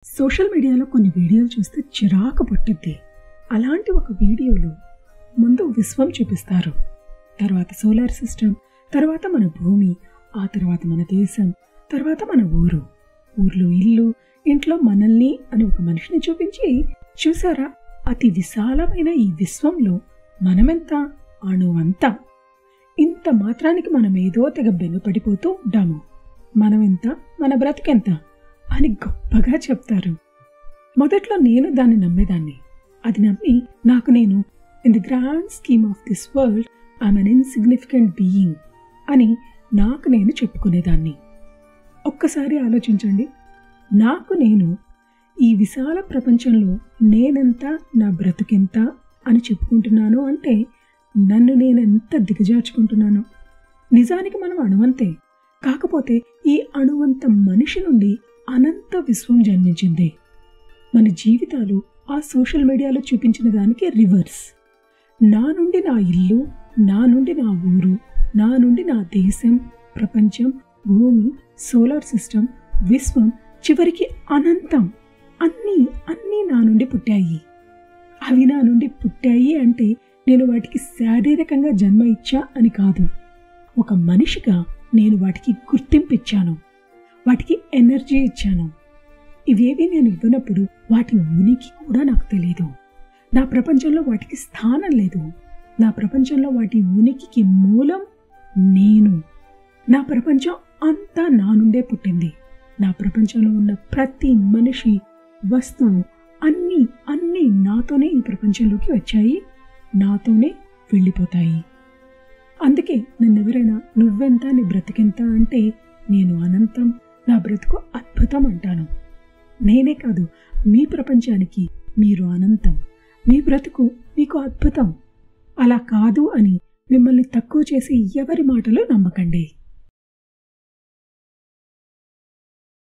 Social మీడియాలో కొన్ని వీడియోలు చూస్తే చిరాకు పట్టుద్ది. అలాంటి ఒక వీడియోలో ముందు విశ్వం చూపిస్తారు, తర్వాత సోలార్ సిస్టమ్, తర్వాత మన భూమి, ఆ తర్వాత మన దేశం, తర్వాత మన ఊరు, ఊర్లో ఇల్లు, ఇంట్లో మనల్ని అని ఒక మనిషిని చూపించి, చూసారా అతి విశాలమైన ఈ విశ్వంలో మనమెంత, అణువంతా, ఇంత మాత్రానికి మనం ఏదో తెగ బెంగపడిపోతూ ఉంటాము. మనమెంత, మన బ్రతికెంత అని గొప్పగా చెప్తారు. మొదట్లో నేను దాన్ని నమ్మేదాన్ని. అది నమ్మి నాకు నేను in the grand scheme of this world I'm an insignificant being అని నాకు నేను చెప్పుకునేదాన్ని. ఒక్కసారి ఆలోచించండి, నాకు నేను ఈ విశాల ప్రపంచంలో నేనెంత, నా బ్రతుకెంత అని చెప్పుకుంటున్నాను అంటే నన్ను నేనెంత దిగజార్చుకుంటున్నాను. నిజానికి మనం అణువంతే, కాకపోతే ఈ అణువంత మనిషి నుండి అనంత విశ్వం జన్మించింది. మన జీవితాలు ఆ సోషల్ మీడియాలో చూపించిన దానికి రివర్స్. నా నుండి నా ఇల్లు, నా నుండి నా ఊరు, నా నుండి నా దేశం, ప్రపంచం, భూమి, సోలార్ సిస్టమ్, విశ్వం, చివరికి అనంతం, అన్నీ నా నుండి పుట్టాయి. అవి నా నుండి పుట్టాయి అంటే నేను వాటికి శారీరకంగా జన్మ ఇచ్చా అని కాదు. ఒక మనిషిగా నేను వాటికి గుర్తింపు ఇచ్చాను, వాటికి ఎనర్జీ ఇచ్చాను. ఇవేవి నేను ఇవ్వనప్పుడు వాటి ఉనికి కూడా నాకు తెలియదు. నా ప్రపంచంలో వాటికి స్థానం లేదు. నా ప్రపంచంలో వాటి ఉనికికి మూలం నేను. నా ప్రపంచం అంతా నా నుండే పుట్టింది. నా ప్రపంచంలో ఉన్న ప్రతి మనిషి, వస్తువు, అన్నీ నాతోనే ఈ ప్రపంచంలోకి వచ్చాయి, నాతోనే వెళ్ళిపోతాయి. అందుకే నన్నెవరైనా నువ్వెంత, నీ బ్రతికెంత అంటే నేను అనంతం, నా బ్రతుకు అద్భుతం అంటాను. నేనే కాదు, మీ ప్రపంచానికి మీరు అనంతం, మీ బ్రతుకు మీకు అద్భుతం. అలా కాదు అని మిమ్మల్ని తక్కువ చేసి ఎవరి మాటలు నమ్మకండి.